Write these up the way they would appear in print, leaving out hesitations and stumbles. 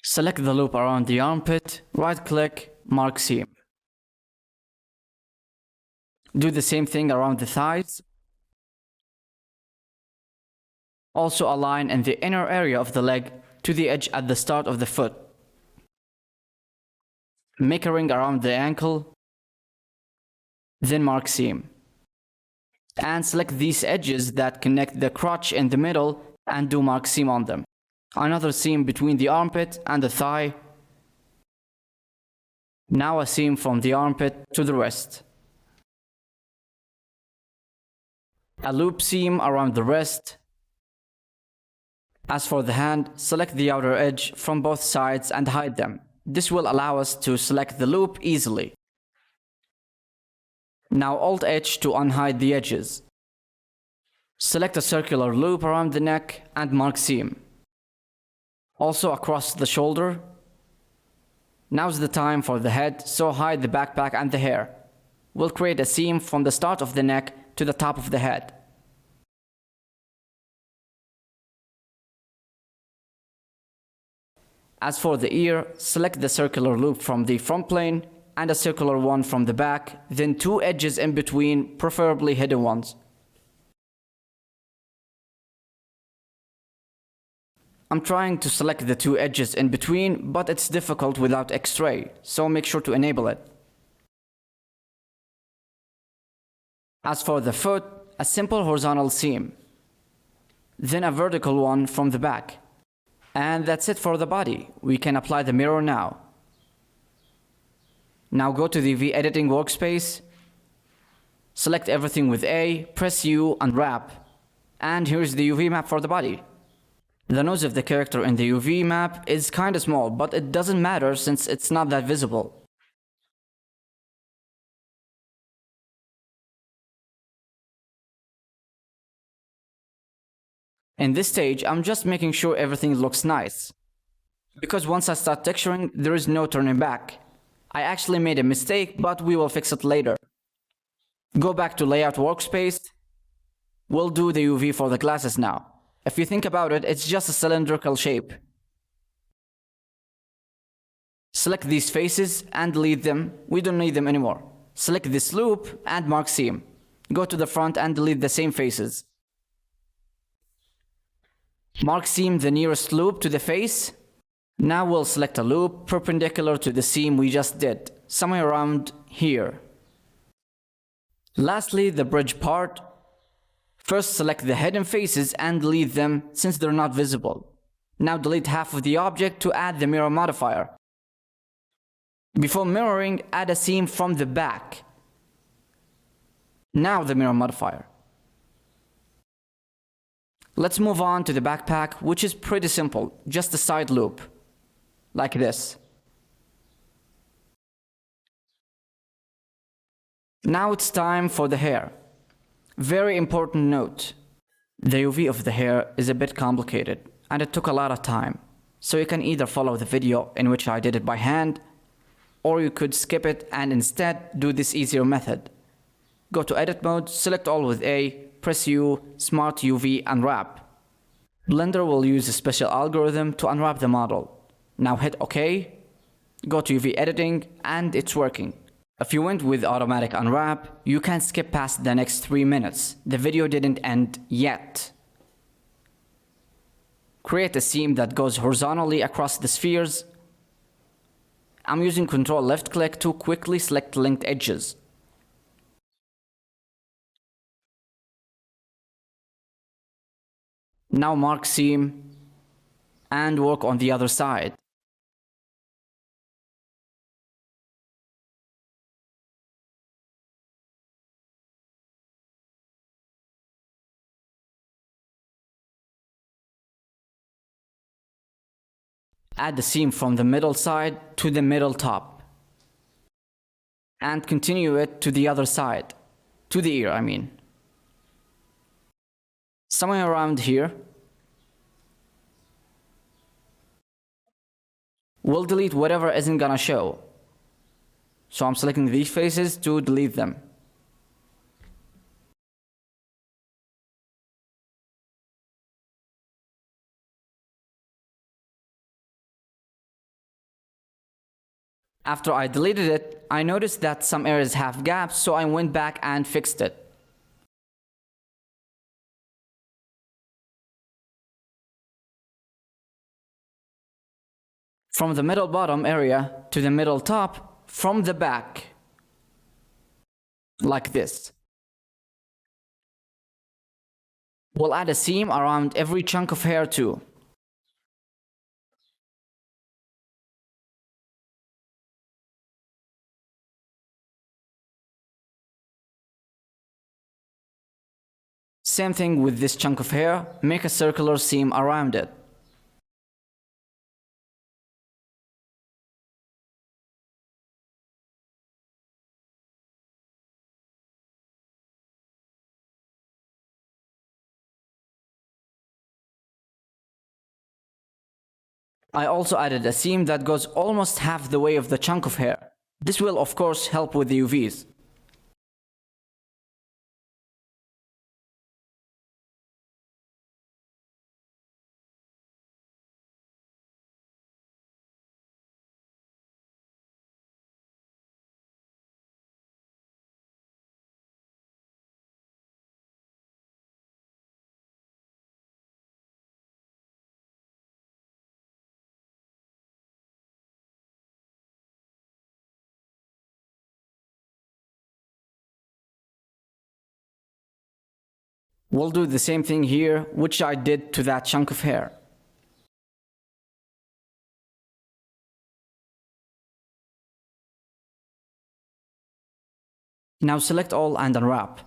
Select the loop around the armpit, right-click, mark seam. Do the same thing around the thighs. Also align in the inner area of the leg to the edge at the start of the foot. Make a ring around the ankle, then mark seam. And select these edges that connect the crotch in the middle and do mark seam on them. Another seam between the armpit and the thigh. Now a seam from the armpit to the wrist. A loop seam around the wrist. As for the hand, select the outer edge from both sides and hide them. This will allow us to select the loop easily. Now Alt-H to unhide the edges. Select a circular loop around the neck and mark seam. Also across the shoulder. Now's the time for the head, so hide the backpack and the hair. We'll create a seam from the start of the neck to the top of the head. As for the ear, select the circular loop from the front plane and a circular one from the back, then two edges in between, preferably hidden ones. I'm trying to select the two edges in between, but it's difficult without X-ray, so make sure to enable it. As for the foot, a simple horizontal seam, then a vertical one from the back. And that's it for the body. We can apply the mirror now. Now go to the UV editing workspace, select everything with A, press U, unwrap, and here's the UV map for the body. The nose of the character in the UV map is kinda small, but it doesn't matter since it's not that visible. In this stage, I'm just making sure everything looks nice. Because once I start texturing, there is no turning back. I actually made a mistake, but we will fix it later. Go back to Layout Workspace. We'll do the UV for the glasses now. If you think about it, it's just a cylindrical shape. Select these faces and delete them. We don't need them anymore. Select this loop and mark seam. Go to the front and delete the same faces. Mark seam the nearest loop to the face. Now we'll select a loop perpendicular to the seam we just did, somewhere around here. Lastly, the bridge part. First select the hidden faces and delete them since they're not visible. Now delete half of the object to add the mirror modifier. Before mirroring, add a seam from the back. Now the mirror modifier. Let's move on to the backpack, which is pretty simple, just a side loop, like this. Now it's time for the hair. Very important note, the UV of the hair is a bit complicated and it took a lot of time, so you can either follow the video in which I did it by hand, or you could skip it and instead do this easier method. Go to edit mode, select all with A, press U, Smart UV, unwrap. Blender will use a special algorithm to unwrap the model. Now hit OK, go to UV editing, and it's working. If you went with automatic unwrap, you can skip past the next 3 minutes. The video didn't end yet. Create a seam that goes horizontally across the spheres. I'm using Ctrl left click to quickly select linked edges. Now mark seam and work on the other side. Add the seam from the middle side to the middle top. And continue it to the other side. To the ear, I mean. Somewhere around here. We'll delete whatever isn't gonna show. So I'm selecting these faces to delete them. After I deleted it, I noticed that some areas have gaps, so I went back and fixed it. From the middle bottom area to the middle top, from the back, like this. We'll add a seam around every chunk of hair too. Same thing with this chunk of hair, make a circular seam around it. I also added a seam that goes almost half the way of the chunk of hair. This will of course help with the UVs. We'll do the same thing here, which I did to that chunk of hair. Now select all and unwrap.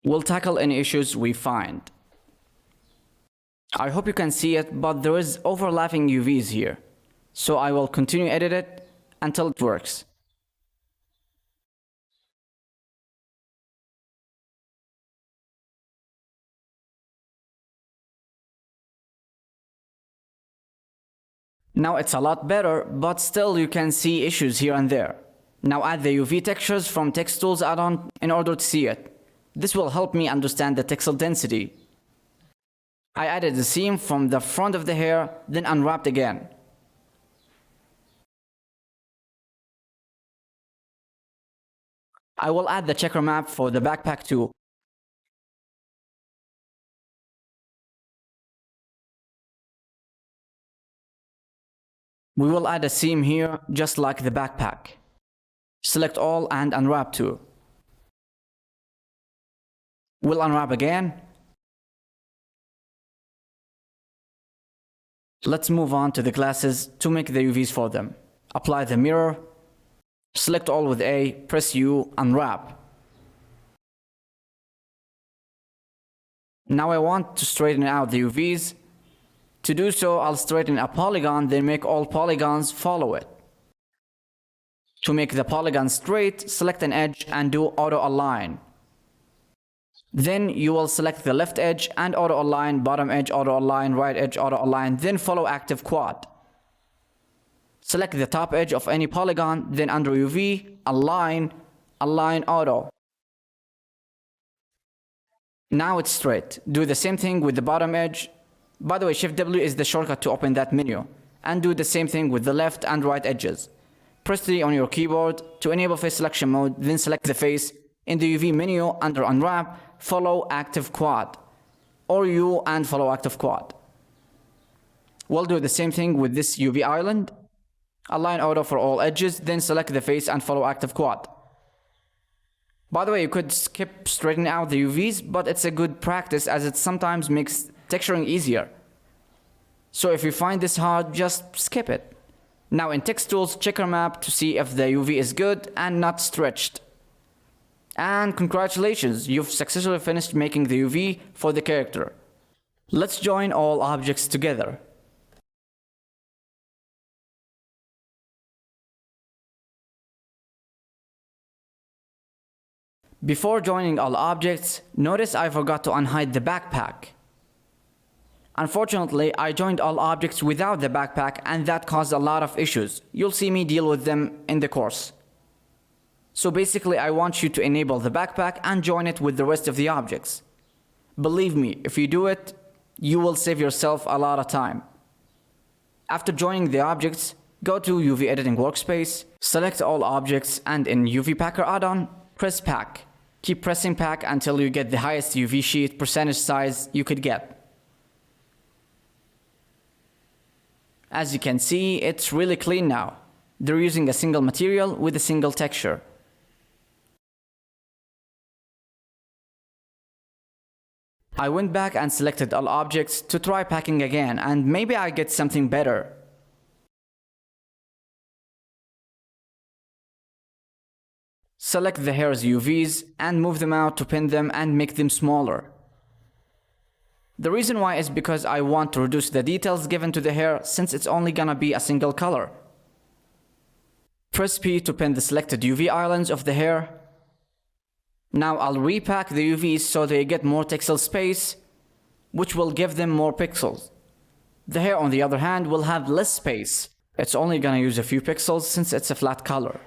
We'll tackle any issues we find. I hope you can see it, but there is overlapping UVs here. So I will continue edit it until it works. Now it's a lot better, but still you can see issues here and there. Now add the UV textures from Text Tools add-on in order to see it. This will help me understand the texel density. I added the seam from the front of the hair, then unwrapped again. I will add the checker map for the backpack too. We will add a seam here, just like the backpack. Select all and unwrap too. We'll unwrap again. Let's move on to the glasses to make the UVs for them. Apply the mirror. Select all with A, press U, unwrap. Now I want to straighten out the UVs. To do so, I'll straighten a polygon, then make all polygons follow it. To make the polygon straight, select an edge and do auto align. Then you will select the left edge and auto align, bottom edge auto align, right edge auto align, then follow active quad. Select the top edge of any polygon, then under UV, align, align auto. Now it's straight. Do the same thing with the bottom edge. By the way, Shift W is the shortcut to open that menu. And do the same thing with the left and right edges. Press 3 on your keyboard to enable face selection mode, then select the face. In the UV menu, under Unwrap, follow Active Quad. Or U and follow Active Quad. We'll do the same thing with this UV island. Align auto for all edges, then select the face and follow Active Quad. By the way, you could skip straightening out the UVs, but it's a good practice as it sometimes makes texturing easier. So if you find this hard, just skip it. Now in Text Tools, checker map to see if the UV is good and not stretched. And congratulations, you've successfully finished making the UV for the character. Let's join all objects together. Before joining all objects, notice I forgot to unhide the backpack. Unfortunately, I joined all objects without the backpack and that caused a lot of issues. You'll see me deal with them in the course. So basically, I want you to enable the backpack and join it with the rest of the objects. Believe me, if you do it, you will save yourself a lot of time. After joining the objects, Go to UV Editing Workspace, select all objects, and in UV Packer add-on, press Pack. Keep pressing Pack until you get the highest UV sheet percentage size you could get. As you can see, it's really clean now. They're using a single material with a single texture. I went back and selected all objects to try packing again, and maybe I get something better. Select the hair's UVs and move them out to pin them and make them smaller. The reason why is because I want to reduce the details given to the hair since it's only gonna be a single color. Press P to pin the selected UV islands of the hair. Now I'll repack the UVs so they get more texel space, which will give them more pixels. The hair on the other hand will have less space. It's only gonna use a few pixels since it's a flat color.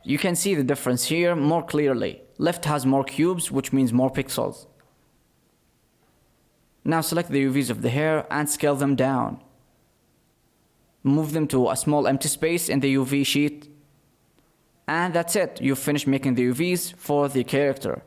You can see the difference here more clearly. Left has more cubes, which means more pixels. Now select the UVs of the hair and scale them down. Move them to a small empty space in the UV sheet. And that's it, you've finished making the UVs for the character.